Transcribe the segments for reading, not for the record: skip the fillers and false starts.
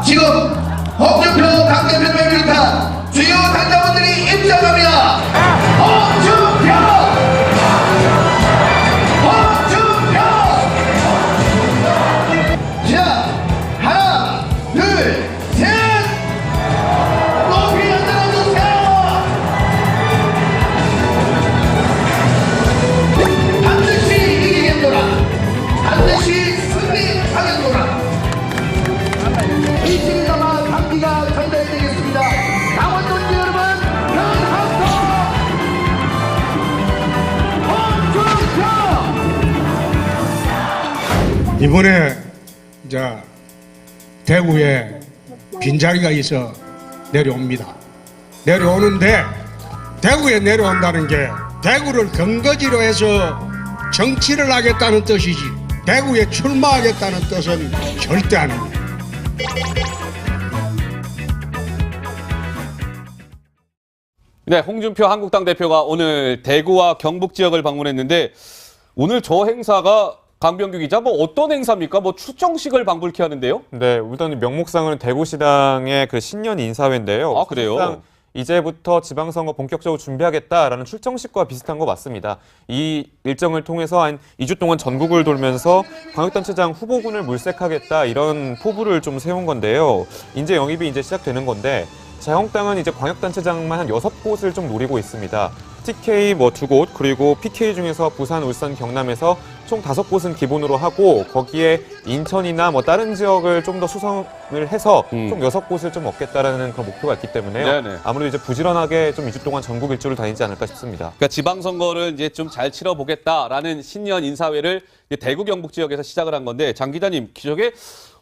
지금 홍준표 당대표를 비롯한 주요 당자분들이 입장합니다. 홍준표! 홍준표! 자, 하나, 둘, 셋! 높이 흔들어주세요! 반드시 이기겠노라! 반드시 승리하겠노라! 이 진가와 감기가 전달되겠습니다. 강원도지 여러분, 변함도 홍준표! 이번에 이제 대구에 빈자리가 있어 내려옵니다. 내려오는데 대구에 내려온다는 게 대구를 근거지로 해서 정치를 하겠다는 뜻이지 대구에 출마하겠다는 뜻은 절대 아닙니다. 네, 홍준표 한국당 대표가 오늘 대구와 경북 지역을 방문했는데 오늘 저 행사가 강병규 기자 뭐 어떤 행사입니까? 뭐 추정식을 방불케 하는데요? 네, 일단 명목상은 대구시당의 그 신년 인사회인데요. 아, 그래요? 이제부터 지방선거 본격적으로 준비하겠다라는 출정식과 비슷한 거 맞습니다. 이 일정을 통해서 한 2주 동안 전국을 돌면서 광역단체장 후보군을 물색하겠다 이런 포부를 좀 세운 건데요. 인재 영입이 이제 시작되는 건데 자유한국당은 이제 광역단체장만 한 6곳을 좀 노리고 있습니다. TK 뭐 2곳 그리고 PK 중에서 부산, 울산, 경남에서 총 5곳은 기본으로 하고 거기에 인천이나 뭐 다른 지역을 좀 더 수성을 해서 총 6곳을 좀 얻겠다라는 그런 목표가 있기 때문에요. 네네. 아무래도 이제 부지런하게 좀 2주 동안 전국 일주를 다니지 않을까 싶습니다. 그러니까 지방선거를 이제 좀 잘 치러보겠다라는 신년 인사회를 이제 대구 경북 지역에서 시작을 한 건데 장 기자님, 저게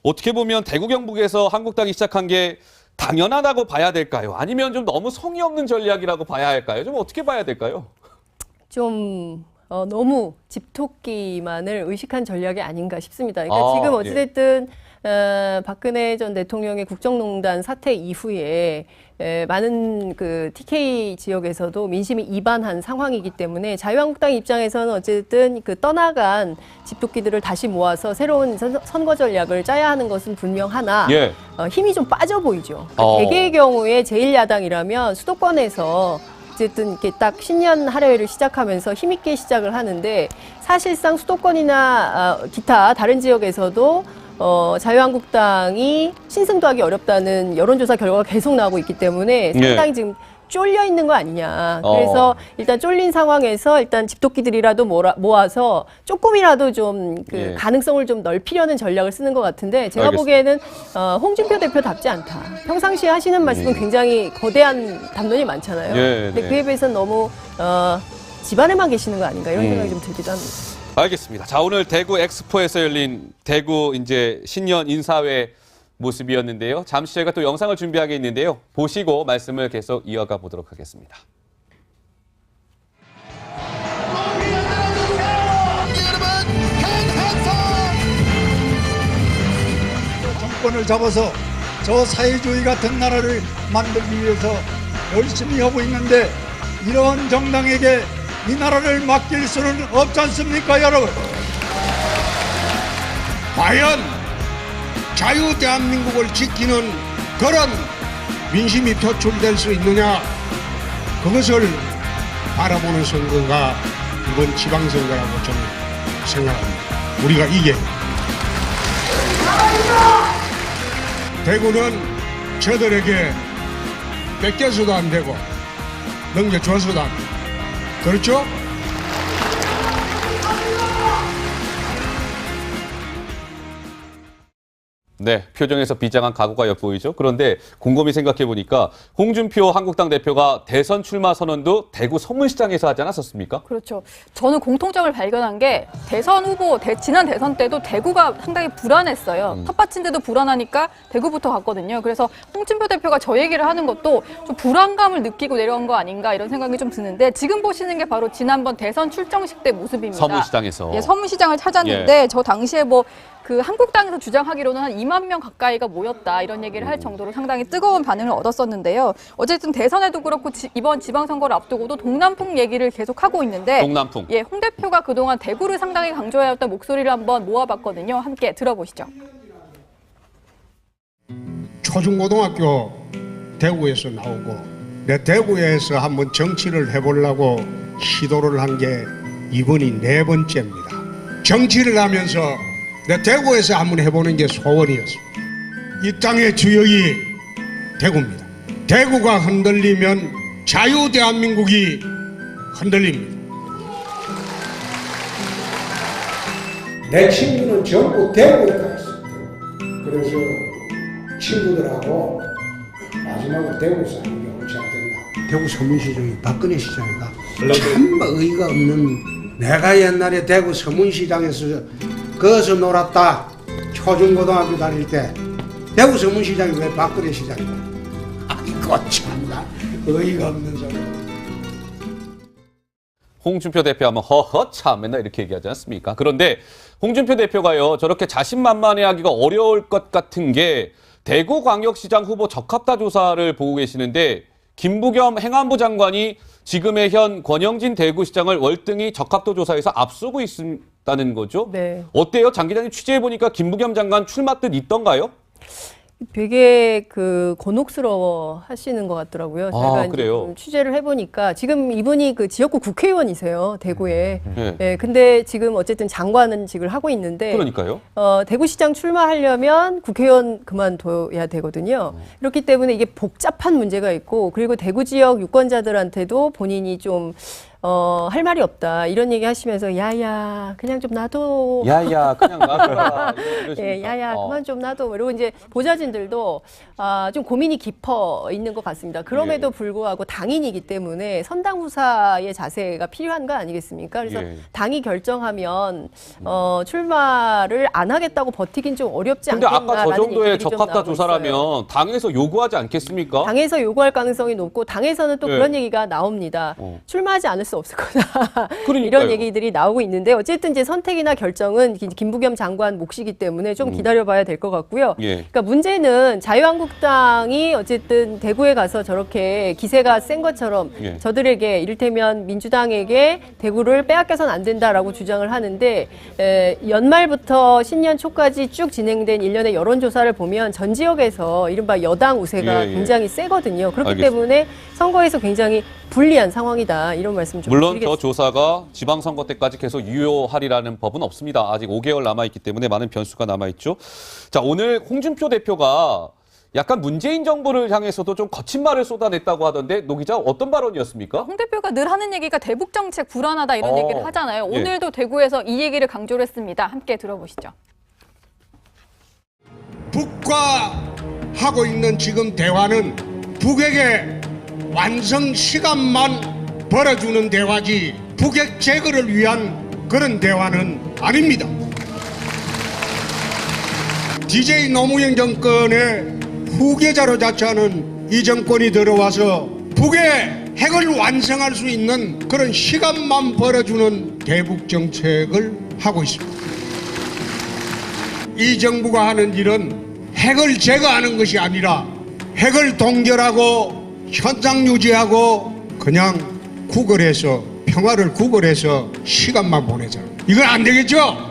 어떻게 보면 대구 경북에서 한국당이 시작한 게 당연하다고 봐야 될까요? 아니면 좀 너무 성의 없는 전략이라고 봐야 할까요? 좀 어떻게 봐야 될까요? 좀 너무 집토끼만을 의식한 전략이 아닌가 싶습니다. 그러니까 지금 어찌됐든 박근혜 전 대통령의 국정농단 사태 이후에 많은 그 TK 지역에서도 민심이 이반한 상황이기 때문에 자유한국당 입장에서는 어쨌든 그 떠나간 집토끼들을 다시 모아서 새로운 선거 전략을 짜야 하는 것은 분명하나 예. 힘이 좀 빠져 보이죠. 그러니까 대개의 경우에 제1야당이라면 수도권에서 어쨌든 이렇게 딱 신년 할애회를 시작하면서 힘있게 시작을 하는데 사실상 수도권이나 기타 다른 지역에서도 자유한국당이 신승도 하기 어렵다는 여론조사 결과가 계속 나오고 있기 때문에 상당히 지금 쫄려 있는 거 아니냐. 그래서 일단 쫄린 상황에서 일단 집토끼들이라도 모아서 조금이라도 좀 그 가능성을 좀 넓히려는 전략을 쓰는 것 같은데 제가 보기에는 홍준표 대표답지 않다. 평상시에 하시는 말씀은 굉장히 거대한 담론이 많잖아요. 근데 그에 비해서는 너무 집안에만 계시는 거 아닌가 이런 생각이 좀 들기도 합니다. 알겠습니다. 자, 오늘 대구 엑스포에서 열린 대구 이제 신년 인사회 모습이었는데요. 잠시 저희가 또 영상을 준비하게 있는데요. 보시고 말씀을 계속 이어가 보도록 하겠습니다. 정권을 잡아서 저 사회주의 같은 나라를 만들기 위해서 열심히 하고 있는데 이런 정당에게 이 나라를 맡길 수는 없지 않습니까, 여러분? 과연 자유 대한민국을 지키는 그런 민심이 표출될 수 있느냐, 그것을 바라보는 선거가 이번 지방선거라고 저는 생각합니다. 우리가 이게 대구는 저들에게 뺏겨서도 안 되고 넘겨줘서도 안 되고, 그렇죠? 네, 표정에서 비장한 각오가 엿보이죠. 그런데 곰곰이 생각해보니까 홍준표 한국당 대표가 대선 출마 선언도 대구 서문시장에서 하지 않았었습니까? 그렇죠. 저는 공통점을 발견한 게 대선 후보, 지난 대선 때도 대구가 상당히 불안했어요. 텃밭인데도 불안하니까 대구부터 갔거든요. 그래서 홍준표 대표가 저 얘기를 하는 것도 좀 불안감을 느끼고 내려온 거 아닌가 이런 생각이 좀 드는데 지금 보시는 게 바로 지난번 대선 출정식 때 모습입니다. 서문시장에서. 예, 서문시장을 찾았는데 저 당시에 그 한국당에서 주장하기로는 한 2만 명 가까이가 모였다 이런 얘기를 할 정도로 상당히 뜨거운 반응을 얻었었는데요. 어쨌든 대선에도 그렇고 이번 지방선거를 앞두고도 동남풍 얘기를 계속하고 있는데 동남풍. 예, 홍 대표가 그동안 대구를 상당히 강조해왔던 목소리를 한번 모아봤거든요. 함께 들어보시죠. 초중고등학교 대구에서 나오고 내 대구에서 한번 정치를 해보려고 시도를 한 게 이번이 4번째입니다. 정치를 하면서 내 대구에서 한번 해보는 게 소원이었습니다. 이 땅의 주역이 대구입니다. 대구가 흔들리면 자유 대한민국이 흔들립니다. 내 친구는 전부 대구에 가 있어요. 그래서 친구들하고 마지막으로 대구에서 하는 게 옳지 않겠나. 대구 서문시장이 박근혜 시장이다. 참 의의가 없는. 내가 옛날에 대구 서문시장에서 거기서 놀았다. 초중고등학교 다닐 때 대구 서문시장이 왜 박근혜 시장이다. 아이고 참나 의의가 없는 소리. 홍준표 대표하면 허허 참 맨날 이렇게 얘기하지 않습니까? 그런데 홍준표 대표가요 저렇게 자신만만해하기가 어려울 것 같은 게 대구광역시장 후보 적합도 조사를 보고 계시는데 김부겸 행안부 장관이 지금의 현 권영진 대구시장을 월등히 적합도 조사에서 앞서고 있다는 거죠. 네. 어때요? 장 기자님 취재해보니까 김부겸 장관 출마 뜻 있던가요? 되게 그 곤혹스러워 하시는 것 같더라고요. 제가 이제 그래요? 좀 취재를 해보니까 지금 이분이 그 지역구 국회의원이세요, 대구에. 네. 예, 근데 지금 어쨌든 장관직을 하고 있는데. 그러니까요. 대구시장 출마하려면 국회의원 그만둬야 되거든요. 그렇기 때문에 이게 복잡한 문제가 있고, 그리고 대구 지역 유권자들한테도 본인이 좀 할 말이 없다 이런 얘기 하시면서 야야 그냥 좀 놔둬. 야야 그냥 놔둬라. 예, 야야 그만 좀 놔둬. 그리고 이제 보좌진들도 좀 고민이 깊어 있는 것 같습니다. 그럼에도 불구하고 당인이기 때문에 선당 후사의 자세가 필요한 거 아니겠습니까? 그래서 예. 당이 결정하면 출마를 안 하겠다고 버티긴 좀 어렵지 근데 아까 저 않겠나라는 정도의 얘기들이 좀 적합도 나오고 조사라면 있어요. 당에서 요구하지 않겠습니까? 당에서 요구할 가능성이 높고 당에서는 또 예. 그런 얘기가 나옵니다. 출마하지 않을 수 없을 거다. 그러니까요. 이런 얘기들이 나오고 있는데 어쨌든 이제 선택이나 결정은 김부겸 장관 몫이기 때문에 좀 기다려봐야 될 것 같고요. 예. 그러니까 문제는 자유한국당이 어쨌든 대구에 가서 저렇게 기세가 센 것처럼 예. 저들에게 이를테면 민주당에게 대구를 빼앗겨서는 안 된다라고 주장을 하는데 연말부터 신년 초까지 쭉 진행된 일련의 여론조사를 보면 전 지역에서 이른바 여당 우세가 예, 예. 굉장히 세거든요. 그렇기 알겠습니다. 때문에 선거에서 굉장히 불리한 상황이다. 이런 말씀 좀 물론 드리겠습니다. 저 조사가 지방선거 때까지 계속 유효하리라는 법은 없습니다. 아직 5개월 남아있기 때문에 많은 변수가 남아있죠. 자, 오늘 홍준표 대표가 약간 문재인 정부를 향해서도 좀 거친 말을 쏟아냈다고 하던데 노 기자 어떤 발언이었습니까? 홍 대표가 늘 하는 얘기가 대북 정책 불안하다 이런 얘기를 하잖아요. 예. 오늘도 대구에서 이 얘기를 강조를 했습니다. 함께 들어보시죠. 북과 하고 있는 지금 대화는 북에게 완성 시간만 벌어주는 대화지 북핵 제거를 위한 그런 대화는 아닙니다. DJ 노무현 정권의 후계자로 자처하는 이 정권이 들어와서 북의 핵을 완성할 수 있는 그런 시간만 벌어주는 대북 정책을 하고 있습니다. 이 정부가 하는 일은 핵을 제거하는 것이 아니라 핵을 동결하고 현상 유지하고 그냥 구걸해서 평화를 구걸해서 시간만 보내자. 이건 안 되겠죠?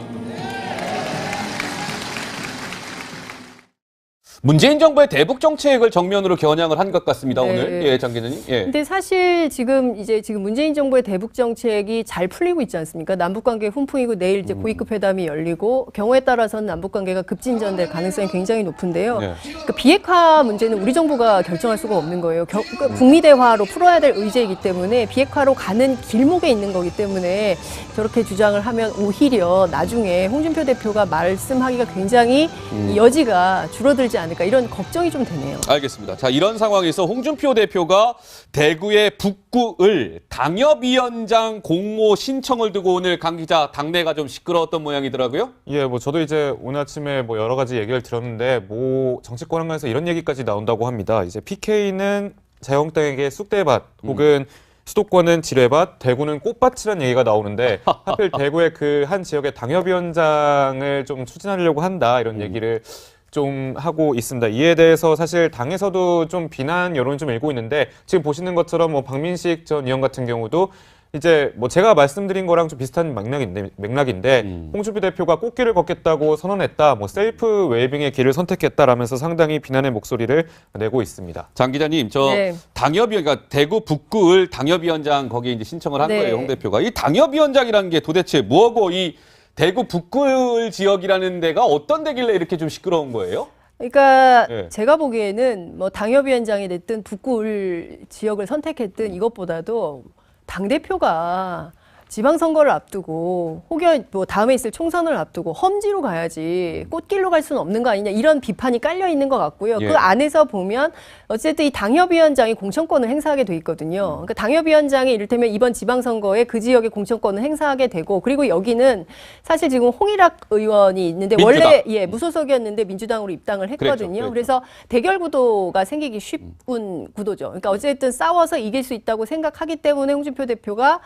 문재인 정부의 대북 정책을 정면으로 겨냥을 한 것 같습니다. 네. 오늘 예, 장 기자님. 예. 근데 사실 지금 문재인 정부의 대북 정책이 잘 풀리고 있지 않습니까? 남북 관계 훈풍이고 내일 이제 고위급 회담이 열리고 경우에 따라서는 남북 관계가 급진전될 가능성이 굉장히 높은데요. 네. 그러니까 비핵화 문제는 우리 정부가 결정할 수가 없는 거예요. 그러니까 북미 대화로 풀어야 될 의제이기 때문에 비핵화로 가는 길목에 있는 거기 때문에 저렇게 주장을 하면 오히려 나중에 홍준표 대표가 말씀하기가 굉장히 여지가 줄어들지 않을까 이런 걱정이 좀 되네요. 알겠습니다. 자, 이런 상황에서 홍준표 대표가 대구의 북구을 당협위원장 공모 신청을 두고 오늘 강 기자 당내가 좀 시끄러웠던 모양이더라고요. 예, 뭐 저도 이제 오늘 아침에 뭐 여러 가지 얘기를 들었는데 뭐 정치권 한가에서 이런 얘기까지 나온다고 합니다. 이제 PK는 자유한국당에게 쑥대밭 혹은 수도권은 지뢰밭, 대구는 꽃밭이라는 얘기가 나오는데 하필 대구의 그 한 지역의 당협위원장을 좀 추진하려고 한다 이런 얘기를 좀 하고 있습니다. 이에 대해서 사실 당에서도 좀 비난 여론이 좀 일고 있는데 지금 보시는 것처럼 뭐 박민식 전 의원 같은 경우도 이제 뭐 제가 말씀드린 거랑 좀 비슷한 맥락인데 홍준표 대표가 꽃길을 걷겠다고 선언했다, 뭐 셀프 웨이빙의 길을 선택했다라면서 상당히 비난의 목소리를 내고 있습니다. 장 기자님, 저 네. 당협위원, 그러니까 대구 북구을 당협위원장 거기에 이제 신청을 한 네. 거예요, 홍 대표가. 이 당협위원장이라는 게 도대체 뭐고, 이 대구 북구을 지역이라는 데가 어떤 데길래 이렇게 좀 시끄러운 거예요? 그러니까 네. 제가 보기에는 뭐 당협위원장이 됐든 북구을 지역을 선택했든 이것보다도 당대표가 지방선거를 앞두고 혹여 뭐 다음에 있을 총선을 앞두고 험지로 가야지 꽃길로 갈 수는 없는 거 아니냐, 이런 비판이 깔려 있는 것 같고요. 예. 그 안에서 보면 어쨌든 이 당협위원장이 공천권을 행사하게 돼 있거든요. 그러니까 당협위원장이 이를테면 이번 지방선거에 그 지역의 공천권을 행사하게 되고, 그리고 여기는 사실 지금 홍일학 의원이 있는데 민주당. 원래 무소속이었는데 민주당으로 입당을 했거든요. 그랬죠. 그래서 대결 구도가 생기기 쉬운 구도죠. 그러니까 어쨌든 싸워서 이길 수 있다고 생각하기 때문에 홍준표 대표가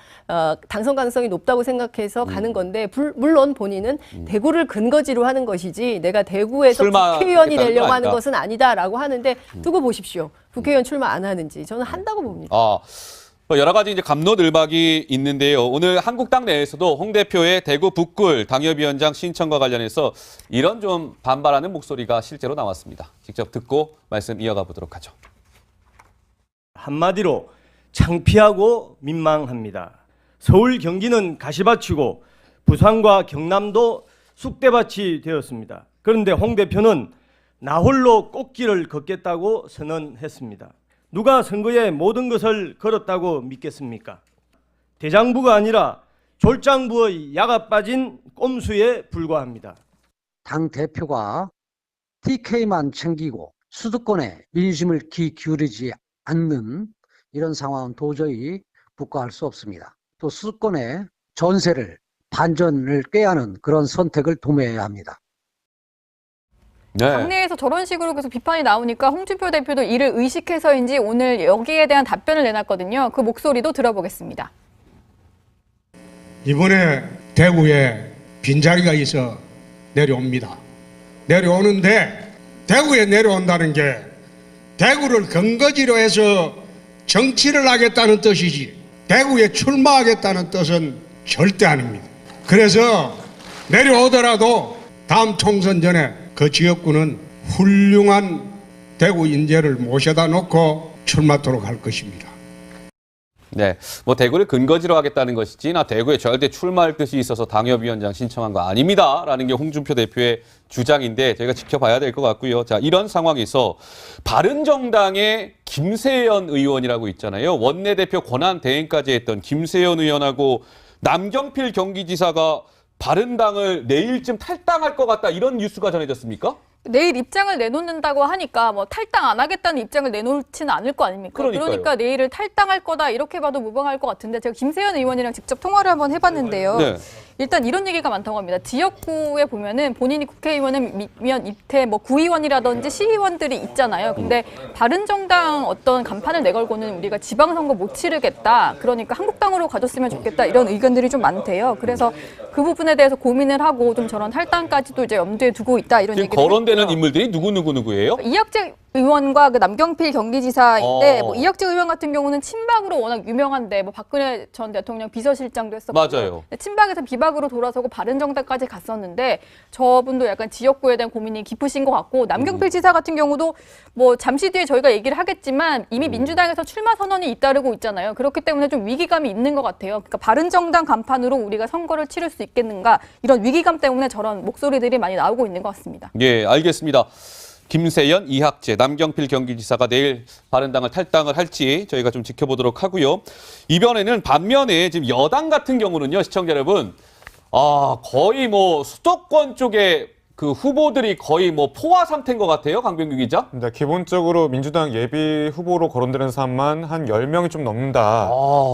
당선 가능성이 높다고 생각해서 가는 건데, 물론 본인은 대구를 근거지로 하는 것이지 내가 대구에서 출마하겠다는 국회의원이 건 되려고 하는 아니다. 것은 아니다라고 하는데, 두고 보십시오. 국회의원 출마 안 하는지. 저는 한다고 봅니다. 뭐 여러 가지 이제 갑론을박이 있는데요. 오늘 한국당 내에서도 홍 대표의 대구 북구을 당협위원장 신청과 관련해서 이런 좀 반발하는 목소리가 실제로 나왔습니다. 직접 듣고 말씀 이어가 보도록 하죠. 한마디로 창피하고 민망합니다. 서울, 경기는 가시밭이고 부산과 경남도 쑥대밭이 되었습니다. 그런데 홍 대표는 나 홀로 꽃길을 걷겠다고 선언했습니다. 누가 선거에 모든 것을 걸었다고 믿겠습니까? 대장부가 아니라 졸장부의 야가 빠진 꼼수에 불과합니다. 당 대표가 TK만 챙기고 수도권에 민심을 기울이지 않는 이런 상황은 도저히 묵과할 수 없습니다. 또 수도권의 전세를 반전을 꾀하는 그런 선택을 도모해야 합니다. 네. 당내에서 저런 식으로 계속 비판이 나오니까 홍준표 대표도 이를 의식해서인지 오늘 여기에 대한 답변을 내놨거든요. 그 목소리도 들어보겠습니다. 이번에 대구에 빈자리가 있어 내려옵니다. 내려오는데 대구에 내려온다는 게 대구를 근거지로 해서 정치를 하겠다는 뜻이지 대구에 출마하겠다는 뜻은 절대 아닙니다. 그래서 내려오더라도 다음 총선 전에 그 지역구는 훌륭한 대구 인재를 모셔다 놓고 출마토록 할 것입니다. 네, 뭐 대구를 근거지로 하겠다는 것이지 나 대구에 절대 출마할 뜻이 있어서 당협위원장 신청한 거 아닙니다라는 게 홍준표 대표의 주장인데 저희가 지켜봐야 될 것 같고요. 자, 이런 상황에서 바른정당의 김세연 의원이라고 있잖아요. 원내대표 권한 대행까지 했던 김세연 의원하고 남경필 경기지사가 바른당을 내일쯤 탈당할 것 같다, 이런 뉴스가 전해졌습니까? 내일 입장을 내놓는다고 하니까 뭐 탈당 안 하겠다는 입장을 내놓지는 않을 거 아닙니까? 그러니까요. 그러니까 내일을 탈당할 거다 이렇게 봐도 무방할 것 같은데, 제가 김세연 의원이랑 직접 통화를 한번 해봤는데요. 네. 일단 이런 얘기가 많다고 합니다. 지역구에 보면은 본인이 국회의원이면 밑에 뭐 구의원이라든지 시의원들이 있잖아요. 근데 바른정당 어떤 간판을 내걸고는 우리가 지방선거 못 치르겠다, 그러니까 한국당으로 가줬으면 좋겠다, 이런 의견들이 좀 많대요. 그래서 그 부분에 대해서 고민을 하고 좀 저런 탈당까지도 이제 염두에 두고 있다, 이런 지금 얘기를 거론되는 했고요. 인물들이 누구예요? 이학재 의원과 그 남경필 경기지사인데, 어. 뭐 이학재 의원 같은 경우는 친박으로 워낙 유명한데, 뭐 박근혜 전 대통령 비서실장도 했었고, 맞아요. 친박에서 비박으로 돌아서고 바른정당까지 갔었는데, 저분도 약간 지역구에 대한 고민이 깊으신 것 같고, 남경필 지사 같은 경우도 뭐 잠시 뒤에 저희가 얘기를 하겠지만 이미 민주당에서 출마 선언이 잇따르고 있잖아요. 그렇기 때문에 좀 위기감이 있는 것 같아요. 그러니까 바른정당 간판으로 우리가 선거를 치를 수 있겠는가, 이런 위기감 때문에 저런 목소리들이 많이 나오고 있는 것 같습니다. 예, 알겠습니다. 김세연, 이학재, 남경필 경기지사가 내일 바른당을 탈당을 할지 저희가 좀 지켜보도록 하고요. 이번에는 반면에 지금 여당 같은 경우는요, 시청자 여러분, 거의 뭐 수도권 쪽에 그 후보들이 거의 뭐 포화 상태인 것 같아요, 강병규 기자. 네, 기본적으로 민주당 예비 후보로 거론되는 사람만 한 10명이 좀 넘는다.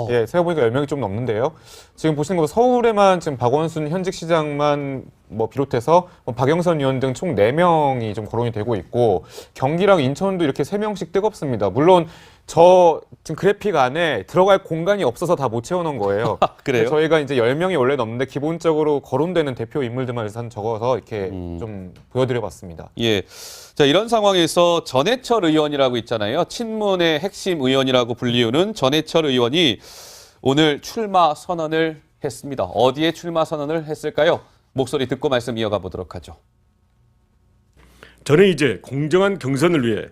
예, 생각해보니까 10명이 좀 넘는데요. 지금 보시는 거 서울에만 지금 박원순 현직 시장만 뭐 비롯해서 뭐 박영선 의원 등 총 4명이 좀 거론이 되고 있고, 경기랑 인천도 이렇게 3명씩 뜨겁습니다. 물론 저 지금 그래픽 안에 들어갈 공간이 없어서 다 못 채워놓은 거예요. 그래요? 저희가 이제 10명이 원래 넘는데 기본적으로 거론되는 대표 인물들만 일단 적어서 이렇게 좀 보여드려봤습니다. 예. 자, 이런 상황에서 전해철 의원이라고 있잖아요. 친문의 핵심 의원이라고 불리우는 전해철 의원이 오늘 출마 선언을 했습니다. 어디에 출마 선언을 했을까요? 목소리 듣고 말씀 이어가 보도록 하죠. 저는 이제 공정한 경선을 위해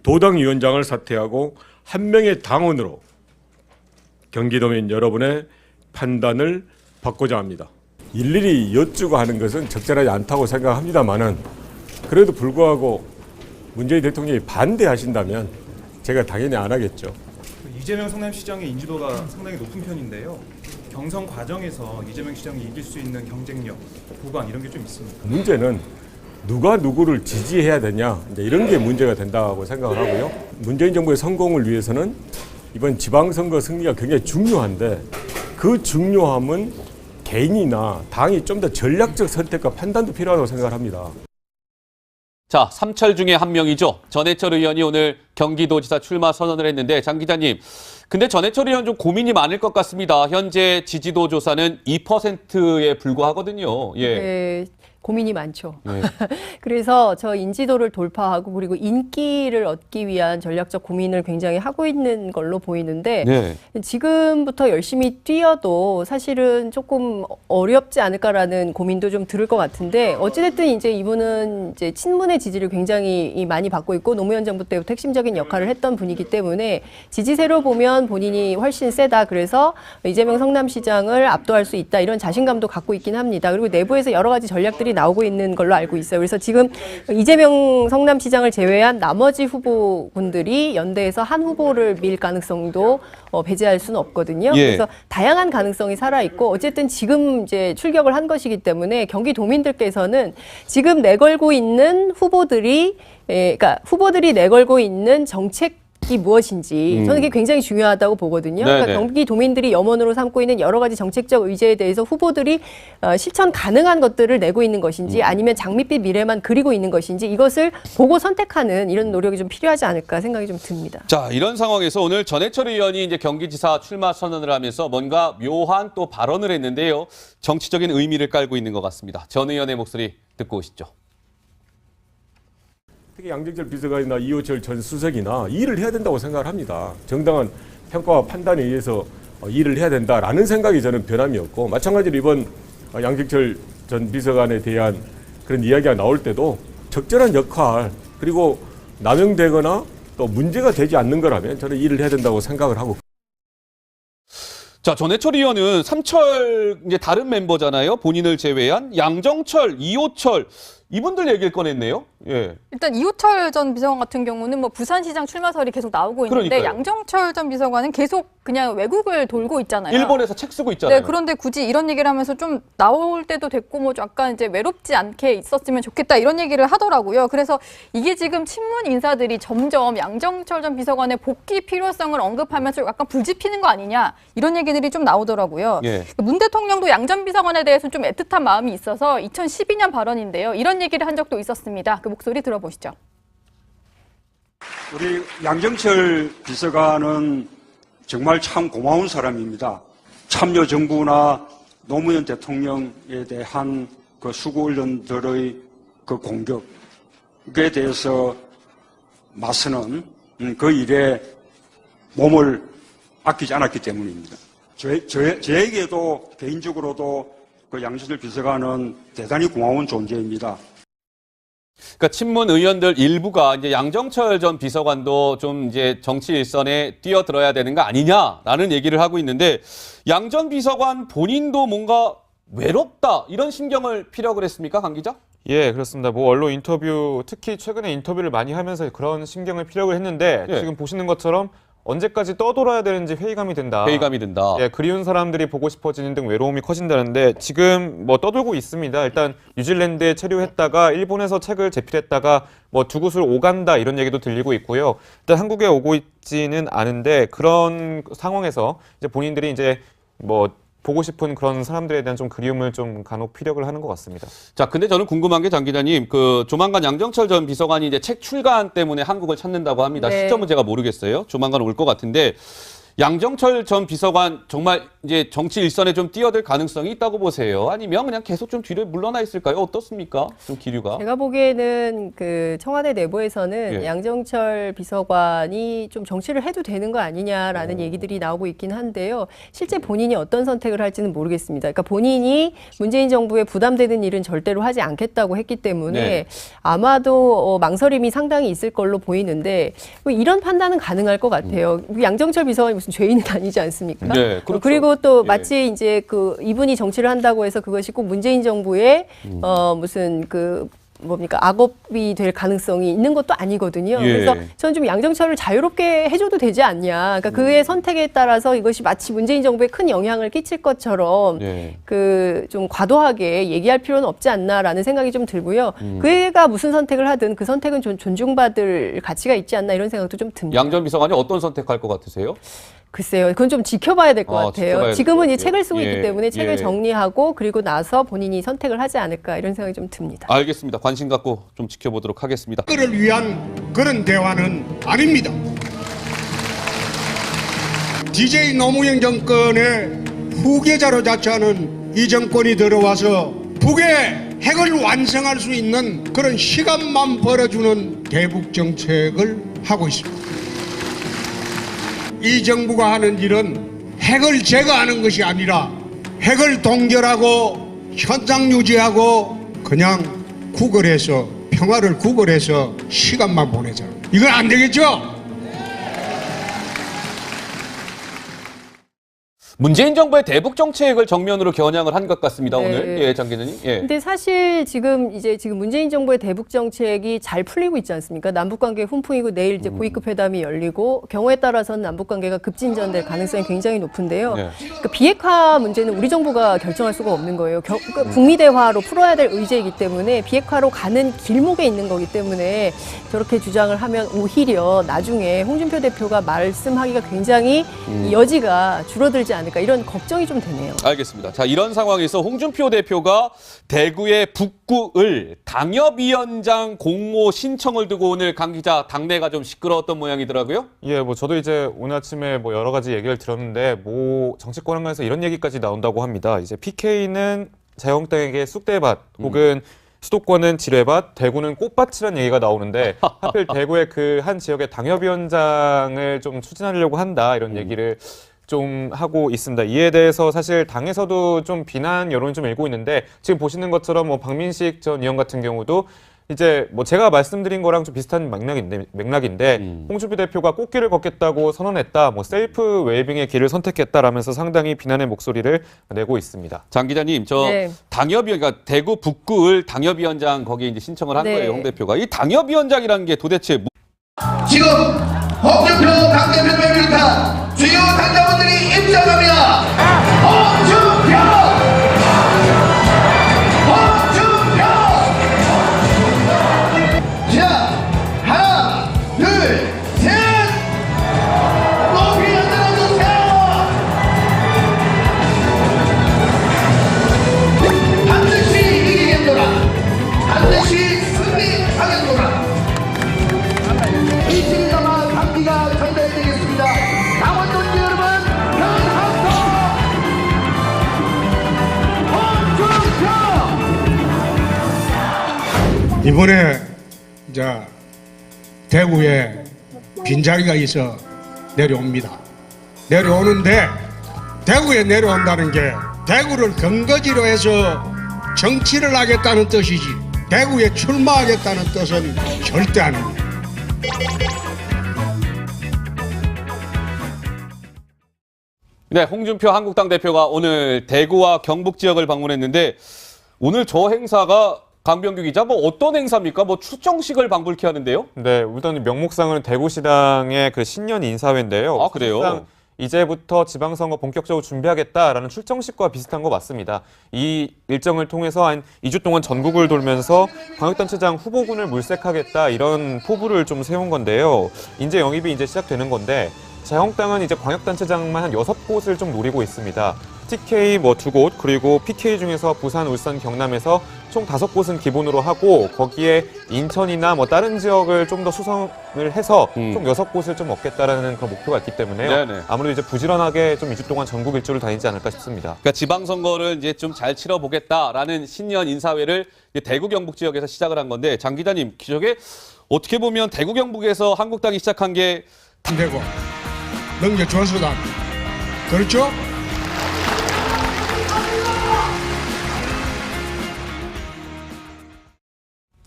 도당위원장을 사퇴하고 한 명의 당원으로 경기도민 여러분의 판단을 받고자 합니다. 일일이 여쭈고 하는 것은 적절하지 않다고 생각합니다만은 그래도 불구하고 문재인 대통령이 반대하신다면 제가 당연히 안 하겠죠. 이재명 성남시장의 인지도가 상당히 높은 편인데요. 경선 과정에서 이재명 시장이 이길 수 있는 경쟁력, 보강 이런 게 좀 있습니까? 문제는 누가 누구를 지지해야 되냐 이런 게 문제가 된다고 생각을 하고요. 문재인 정부의 성공을 위해서는 이번 지방선거 승리가 굉장히 중요한데 그 중요함은 개인이나 당이 좀 더 전략적 선택과 판단도 필요하다고 생각을 합니다. 자, 삼철 중에 한 명이죠. 전해철 의원이 오늘 경기도지사 출마 선언을 했는데 장 기자님, 근데 전해철 의원 좀 고민이 많을 것 같습니다. 현재 지지도 조사는 2%에 불과하거든요. 예. 네, 고민이 많죠. 네. 그래서 저 인지도를 돌파하고 그리고 인기를 얻기 위한 전략적 고민을 굉장히 하고 있는 걸로 보이는데 네. 지금부터 열심히 뛰어도 사실은 조금 어렵지 않을까라는 고민도 좀 들을 것 같은데 어찌됐든 이제 이분은 이제 친문의 지지를 굉장히 많이 받고 있고 노무현 정부 때부터 핵심적인 역할을 했던 분이기 때문에 지지세로 보면 본인이 훨씬 세다. 그래서 이재명 성남시장을 압도할 수 있다. 이런 자신감도 갖고 있긴 합니다. 그리고 내부에서 여러 가지 전략들이 나오고 있는 걸로 알고 있어요. 그래서 지금 이재명 성남시장을 제외한 나머지 후보군들이 연대에서 한 후보를 밀 가능성도 배제할 수는 없거든요. 예. 그래서 다양한 가능성이 살아 있고 어쨌든 지금 이제 출격을 한 것이기 때문에 경기도민들께서는 지금 내걸고 있는 후보들이 그러니까 후보들이 내걸고 있는 정책 이 무엇인지 저는 그게 굉장히 중요하다고 보거든요. 그러니까 경기도민들이 염원으로 삼고 있는 여러 가지 정책적 의제에 대해서 후보들이 실천 가능한 것들을 내고 있는 것인지 아니면 장밋빛 미래만 그리고 있는 것인지 이것을 보고 선택하는 이런 노력이 좀 필요하지 않을까 생각이 좀 듭니다. 자, 이런 상황에서 오늘 전해철 의원이 이제 경기지사 출마 선언을 하면서 뭔가 묘한 또 발언을 했는데요. 정치적인 의미를 깔고 있는 것 같습니다. 전 의원의 목소리 듣고 오시죠. 특히 양정철 비서관이나 이호철 전 수석이나 일을 해야 된다고 생각을 합니다. 정당한 평가와 판단에 의해서 일을 해야 된다라는 생각이 저는 변함이 없고 마찬가지로 이번 양정철 전 비서관에 대한 그런 이야기가 나올 때도 적절한 역할 그리고 남용되거나 또 문제가 되지 않는 거라면 저는 일을 해야 된다고 생각을 하고. 자, 전해철 의원은 삼철 이제 다른 멤버잖아요. 본인을 제외한 양정철, 이호철 이분들 얘기를 꺼냈네요. 예. 일단 이호철 전 비서관 같은 경우는 뭐 부산시장 출마설이 계속 나오고 있는데 그러니까요. 양정철 전 비서관은 계속 그냥 외국을 돌고 있잖아요. 일본에서 책 쓰고 있잖아요. 네, 그런데 굳이 이런 얘기를 하면서 좀 나올 때도 됐고 뭐 약간 이제 외롭지 않게 있었으면 좋겠다 이런 얘기를 하더라고요. 그래서 이게 지금 친문 인사들이 점점 양정철 전 비서관의 복귀 필요성을 언급하면서 약간 불지피는 거 아니냐 이런 얘기들이 좀 나오더라고요. 예. 문 대통령도 양 전 비서관에 대해서는 좀 애틋한 마음이 있어서 2012년 발언인데요. 이런 얘기를 한 적도 있었습니다. 그 목소리 들어보시죠. 우리 양정철 비서관은 정말 참 고마운 사람입니다. 참여정부나 노무현 대통령에 대한 그 수구 언론들의 그 공격에 대해서 맞서는 그 일에 몸을 아끼지 않았기 때문입니다. 저에게도 개인적으로도 그 양정철 비서관은 대단히 고마운 존재입니다. 그러니까 친문 의원들 일부가 이제 양정철 전 비서관도 좀 이제 정치 일선에 뛰어들어야 되는 거 아니냐라는 얘기를 하고 있는데 양 전 비서관 본인도 뭔가 외롭다 이런 심경을 피력을 했습니까, 강 기자? 예, 그렇습니다. 뭐 언론 인터뷰, 특히 최근에 인터뷰를 많이 하면서 그런 심경을 피력을 했는데 예. 지금 보시는 것처럼 언제까지 떠돌아야 되는지 회의감이 든다. 회의감이 든다. 예, 그리운 사람들이 보고 싶어지는 등 외로움이 커진다는데 지금 뭐 떠돌고 있습니다. 일단 뉴질랜드에 체류했다가 일본에서 책을 제필했다가 뭐 두 곳을 오간다 이런 얘기도 들리고 있고요. 일단 한국에 오고 있지는 않은데 그런 상황에서 이제 본인들이 이제 뭐 보고 싶은 그런 사람들에 대한 좀 그리움을 좀 간혹 피력을 하는 것 같습니다. 자, 근데 저는 궁금한 게 장 기자님, 그 조만간 양정철 전 비서관이 이제 책 출간 때문에 한국을 찾는다고 합니다. 네. 시점은 제가 모르겠어요. 조만간 올 것 같은데 양정철 전 비서관 정말 이제 정치 일선에 좀 뛰어들 가능성이 있다고 보세요? 아니면 그냥 계속 좀 뒤로 물러나 있을까요? 어떻습니까? 좀 기류가. 제가 보기에는 그 청와대 내부에서는 예. 양정철 비서관이 좀 정치를 해도 되는 거 아니냐라는 얘기들이 나오고 있긴 한데요. 실제 본인이 어떤 선택을 할지는 모르겠습니다. 그러니까 본인이 문재인 정부에 부담되는 일은 절대로 하지 않겠다고 했기 때문에 네. 아마도 망설임이 상당히 있을 걸로 보이는데 뭐 이런 판단은 가능할 것 같아요. 양정철 비서관이 무슨 죄인은 아니지 않습니까? 네, 그렇죠. 그리고 또 예. 마치 이제 그 이분이 정치를 한다고 해서 그것이 꼭 문재인 정부의 무슨 그 뭡니까 악업이 될 가능성이 있는 것도 아니거든요. 예. 그래서 저는 좀 양정철을 자유롭게 해줘도 되지 않냐. 그러니까 그의 선택에 따라서 이것이 마치 문재인 정부에 큰 영향을 끼칠 것처럼 예. 그 좀 과도하게 얘기할 필요는 없지 않나라는 생각이 좀 들고요. 그가 무슨 선택을 하든 그 선택은 존중받을 가치가 있지 않나 이런 생각도 좀 듭니다. 양 전 비서관이 어떤 선택할 것 같으세요? 글쎄요. 그건 좀 지켜봐야 될 것 지켜봐야 같아요. 될 지금은 것 이제 책을 쓰고 같아요. 있기 예, 때문에 책을 예. 정리하고 그리고 나서 본인이 선택을 하지 않을까 이런 생각이 좀 듭니다. 알겠습니다. 관심 갖고 좀 지켜보도록 하겠습니다. 그를 위한 그런 대화는 아닙니다. DJ 노무현 정권의 후계자로 자처하는 이 정권이 들어와서 북의 핵을 완성할 수 있는 그런 시간만 벌어주는 대북 정책을 하고 있습니다. 이 정부가 하는 일은 핵을 제거하는 것이 아니라 핵을 동결하고 현장 유지하고 그냥 구걸해서 평화를 구걸해서 시간만 보내자. 이건 안 되겠죠? 문재인 정부의 대북 정책을 정면으로 겨냥을 한 것 같습니다. 네. 오늘 예, 장 기자님. 예. 근데 사실 지금 문재인 정부의 대북 정책이 잘 풀리고 있지 않습니까? 남북 관계 훈풍이고 내일 이제 고위급 회담이 열리고 경우에 따라서는 남북 관계가 급진전될 가능성이 굉장히 높은데요. 네. 그러니까 비핵화 문제는 우리 정부가 결정할 수가 없는 거예요. 그러니까 북미 대화로 풀어야 될 의제이기 때문에 비핵화로 가는 길목에 있는 거기 때문에 저렇게 주장을 하면 오히려 나중에 홍준표 대표가 말씀하기가 굉장히 이 여지가 줄어들지 않을까 이런 걱정이 좀 되네요. 알겠습니다. 자, 이런 상황에서 홍준표 대표가 대구의 북구을 당협위원장 공모 신청을 두고 오늘 강 기자 당내가 좀 시끄러웠던 모양이더라고요. 예, 뭐 저도 이제 오늘 아침에 뭐 여러 가지 얘기를 들었는데 뭐 정치권 한가에서 이런 얘기까지 나온다고 합니다. 이제 PK는 자유한국당에게 쑥대밭 혹은 수도권은 지뢰밭, 대구는 꽃밭이라는 얘기가 나오는데 하필 대구의 그 한 지역의 당협위원장을 좀 추진하려고 한다 이런 얘기를 좀 하고 있습니다. 이에 대해서 사실 당에서도 좀 비난 여론이 좀 일고 있는데 지금 보시는 것처럼 뭐 박민식 전 의원 같은 경우도 이제 뭐 제가 말씀드린 거랑 좀 비슷한 맥락인데 홍준표 대표가 꽃길을 걷겠다고 선언했다, 뭐 셀프 웨이빙의 길을 선택했다라면서 상당히 비난의 목소리를 내고 있습니다. 장 기자님, 저 네. 당협위원, 그러니까 대구 북구을 당협위원장 거기에 이제 신청을 한 네. 거예요, 홍 대표가. 이 당협위원장이라는 게 도대체 지금 홍준표 당대표를 비롯한 주요 당자분들이 입장합니다. 홍준표! 홍준표! 자, 하나, 둘, 셋! 높이 흔들어주세요! 반드시 이기겠노라! 반드시 승리하겠노라! 이진가마 감기가 전달되겠습니다. 강원도지 여러분, 변함도 홍준표! 이번에 이제 대구에 빈자리가 있어 내려옵니다. 내려오는데 대구에 내려온다는 게 대구를 근거지로 해서 정치를 하겠다는 뜻이지 대구에 출마하겠다는 뜻은 절대 아닙니다. 네, 홍준표 한국당 대표가 오늘 대구와 경북 지역을 방문했는데 오늘 저 행사가 강병규 기자 뭐 어떤 행사입니까? 뭐 출정식을 방불케 하는데요? 네, 우선 명목상은 대구시당의 그 신년 인사회인데요. 아, 그래요? 사실상 이제부터 지방선거 본격적으로 준비하겠다라는 출정식과 비슷한 것 같습니다. 이 일정을 통해서 한 2주 동안 전국을 돌면서 광역단체장 후보군을 물색하겠다 이런 포부를 좀 세운 건데요. 인재 영입이 이제 시작되는 건데 자유한국당은 이제 광역단체장만 한 6곳을 좀 노리고 있습니다. TK 뭐 2곳 그리고 PK 중에서 부산, 울산, 경남에서 총 5곳은 기본으로 하고 거기에 인천이나 뭐 다른 지역을 좀 더 수성을 해서 총 6곳을 좀 얻겠다라는 그런 목표가 있기 때문에요. 네네. 아무래도 이제 부지런하게 좀 2주 동안 전국 일주를 다니지 않을까 싶습니다. 그러니까 지방선거를 이제 좀 잘 치러보겠다라는 신년 인사회를 이제 대구 경북 지역에서 시작을 한 건데 장 기자님, 저게 어떻게 보면 대구 경북에서 한국당이 시작한 게 되고 넘겨줘서다. 그렇죠?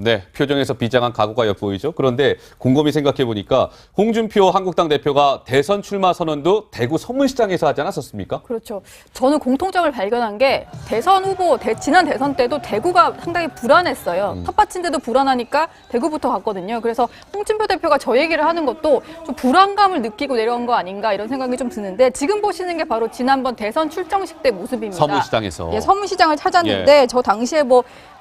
네, 표정에서 비장한 각오가 엿보이죠. 그런데 곰곰이 생각해보니까 홍준표 한국당 대표가 대선 출마 선언도 대구 서문시장에서 하지 않았었습니까? 그렇죠. 저는 공통점을 발견한 게 대선 후보, 지난 대선 때도 대구가 상당히 불안했어요. 텃밭인데도 불안하니까 대구부터 갔거든요. 그래서 홍준표 대표가 저 얘기를 하는 것도 좀 불안감을 느끼고 내려온 거 아닌가 이런 생각이 좀 드는데 지금 보시는 게 바로 지난번 대선 출정식 때 모습입니다. 서문시장에서. 예, 서문시장을 찾았는데 저 당시에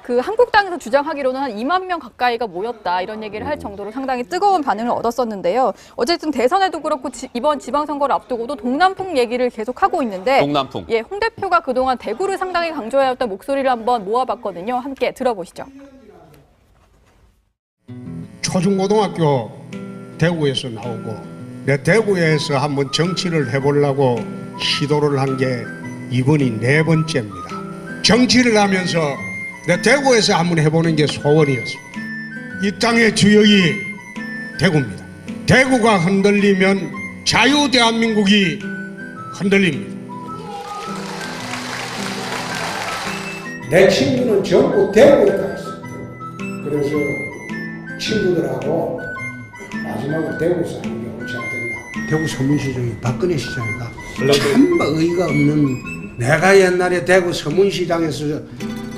그 한국당에서 주장하기로는 한 2만 명 가까이가 모였다 이런 얘기를 할 정도로 상당히 뜨거운 반응을 얻었었는데요. 어쨌든 대선에도 그렇고 이번 지방선거를 앞두고도 동남풍 얘기를 계속하고 있는데 동남풍. 예, 홍 대표가 그동안 대구를 상당히 강조해왔던 목소리를 한번 모아봤거든요. 함께 들어보시죠. 초중고등학교 대구에서 나오고 내 대구에서 한번 정치를 해보려고 시도를 한 게 이번이 4번째입니다. 정치를 하면서 내 대구에서 한번 해보는 게 소원이었습니다. 이 땅의 주역이 대구입니다. 대구가 흔들리면 자유 대한민국이 흔들립니다. 내 친구는 전부 대구에 가 있어요. 그래서 친구들하고 마지막으로 대구에서 하는 게 옳지 않겠나. 대구 서문시장이 박근혜 시장이다. 참 의의가 없는, 내가 옛날에 대구 서문시장에서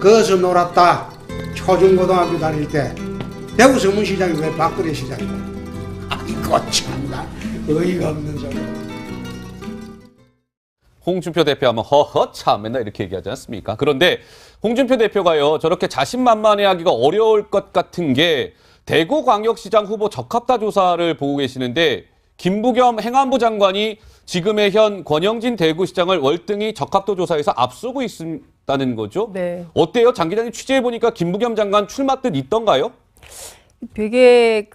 거기서 놀았다. 초중고등학교 다닐 때 대구 서문시장이 왜 박근혜 시장이다. 아이고 참나 의의가 없는 소리. 홍준표 대표 하면 허허 참 맨날 이렇게 얘기하지 않습니까? 그런데 홍준표 대표가요, 저렇게 자신만만해하기가 어려울 것 같은 게 대구광역시장 후보 적합도 조사를 보고 계시는데 김부겸 행안부 장관이 지금의 현 권영진 대구시장을 월등히 적합도 조사에서 앞서고 있다는 거죠. 네. 어때요? 장 기자님 취재해보니까 김부겸 장관 출마 뜻 있던가요? 되게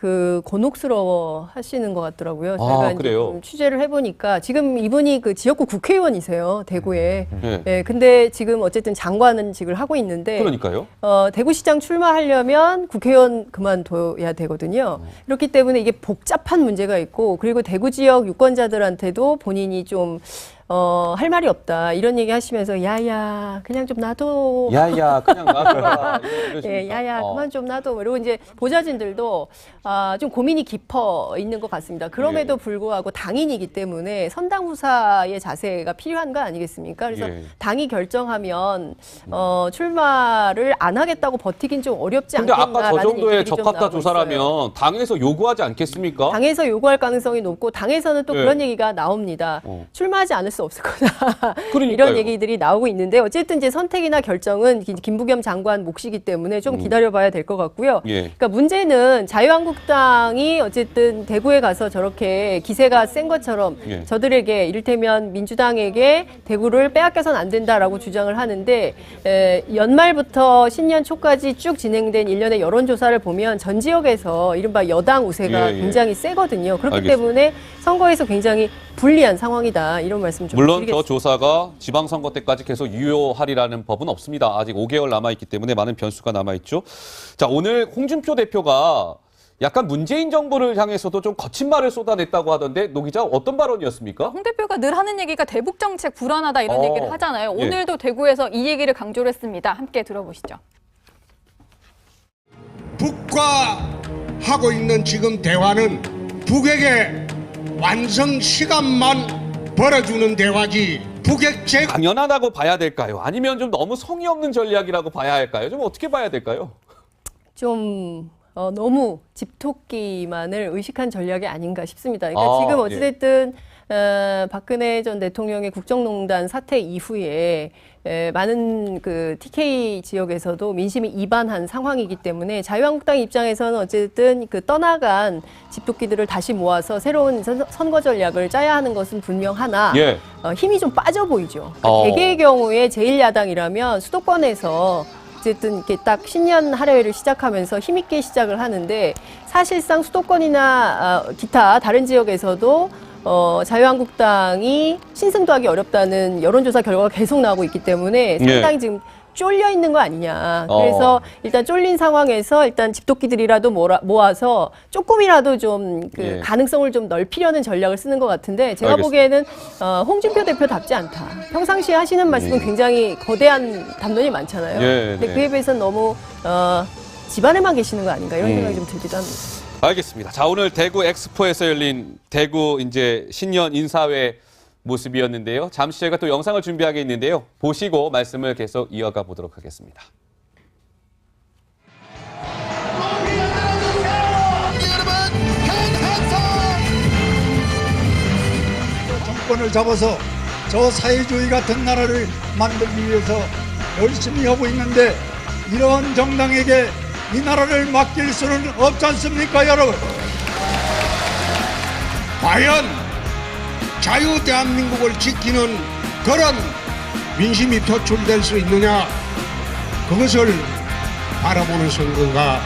곤혹스러워 하시는 것 같더라고요. 제가 이제 그래요? 좀 취재를 해보니까 지금 이분이 그 지역구 국회의원이세요, 대구에. 네. 네, 근데 지금 어쨌든 장관직을 하고 있는데. 그러니까요. 대구시장 출마하려면 국회의원 그만둬야 되거든요. 그렇기 때문에 이게 복잡한 문제가 있고, 그리고 대구 지역 유권자들한테도 본인이 좀 할 말이 없다 이런 얘기 하시면서 야야 그냥 좀 놔둬. 야야 그냥 놔둬라. 예, 야야 그만 좀 놔둬. 그리고 이제 보좌진들도 좀 고민이 깊어 있는 것 같습니다. 그럼에도 불구하고 당인이기 때문에 선당 후사의 자세가 필요한 거 아니겠습니까? 그래서 당이 결정하면 출마를 안 하겠다고 버티긴 좀 어렵지 근데 않겠나라는 아까 저 정도의 얘기들이 좀 적합도 나오고 조사라면 있어요. 당에서 요구하지 않겠습니까? 당에서 요구할 가능성이 높고 당에서는 또 네. 그런 얘기가 나옵니다. 출마하지 않을 수 없을 거다. 그러니까요. 이런 얘기들이 나오고 있는데 어쨌든 이제 선택이나 결정은 김부겸 장관 몫이기 때문에 좀 기다려봐야 될 것 같고요. 예. 그러니까 문제는 자유한국당이 어쨌든 대구에 가서 저렇게 기세가 센 것처럼 예. 저들에게 이를테면 민주당에게 대구를 빼앗겨서는 안 된다라고 주장을 하는데 연말부터 신년 초까지 쭉 진행된 일련의 여론조사를 보면 전 지역에서 이른바 여당 우세가 예, 예. 굉장히 세거든요. 그렇기 알겠습니다. 때문에 선거에서 굉장히 불리한 상황이다. 이런 말씀 좀 물론 드리겠습니다. 저 조사가 지방선거 때까지 계속 유효하리라는 법은 없습니다. 아직 5개월 남아있기 때문에 많은 변수가 남아있죠. 자, 오늘 홍준표 대표가 약간 문재인 정부를 향해서도 좀 거친 말을 쏟아냈다고 하던데 노 기자 어떤 발언이었습니까? 홍 대표가 늘 하는 얘기가 대북 정책 불안하다 이런 얘기를 하잖아요. 예. 오늘도 대구에서 이 얘기를 강조를 했습니다. 함께 들어보시죠. 북과 하고 있는 지금 대화는 북에게 완성 시간만 벌어주는 대화지 북의 제 당연하다고 봐야 될까요? 아니면 좀 너무 성의 없는 전략이라고 봐야 할까요? 좀 어떻게 봐야 될까요? 좀 너무 집토끼만을 의식한 전략이 아닌가 싶습니다. 그러니까 지금 어찌됐든 박근혜 전 대통령의 국정농단 사태 이후에 많은 그 TK 지역에서도 민심이 이반한 상황이기 때문에 자유한국당 입장에서는 어쨌든 그 떠나간 집토끼들을 다시 모아서 새로운 선거 전략을 짜야 하는 것은 분명하나 힘이 좀 빠져 보이죠. 그러니까 대개의 경우에 제1야당이라면 수도권에서 어쨌든 이렇게 딱 신년 할애회를 시작하면서 힘있게 시작을 하는데 사실상 수도권이나 기타 다른 지역에서도 자유한국당이 신승도 하기 어렵다는 여론조사 결과가 계속 나오고 있기 때문에 상당히 지금 쫄려 있는 거 아니냐. 그래서 일단 쫄린 상황에서 일단 집도끼들이라도 모아서 조금이라도 좀 그 가능성을 좀 넓히려는 전략을 쓰는 것 같은데 제가 보기에는 홍준표 대표답지 않다. 평상시에 하시는 말씀은 굉장히 거대한 담론이 많잖아요. 근데 그에 비해서는 너무 집안에만 계시는 거 아닌가 이런 생각이 좀 들기도 합니다. 알겠습니다. 자, 오늘 대구 엑스포에서 열린 대구 이제 신년 인사회 모습이었는데요. 잠시 저희가 또 영상을 준비하게 있는데요. 보시고 말씀을 계속 이어가 보도록 하겠습니다. 정권을 잡아서 저 사회주의 같은 나라를 만들기 위해서 열심히 하고 있는데 이런 정당에게 이 나라를 맡길 수는 없지 않습니까, 여러분? 과연 자유 대한민국을 지키는 그런 민심이 표출될 수 있느냐, 그것을 바라보는 선거가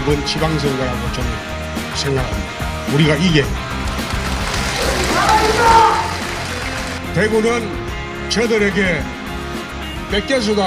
이번 지방선거라고 저는 생각합니다. 우리가 이게 대구는 저들에게 뺏겨서도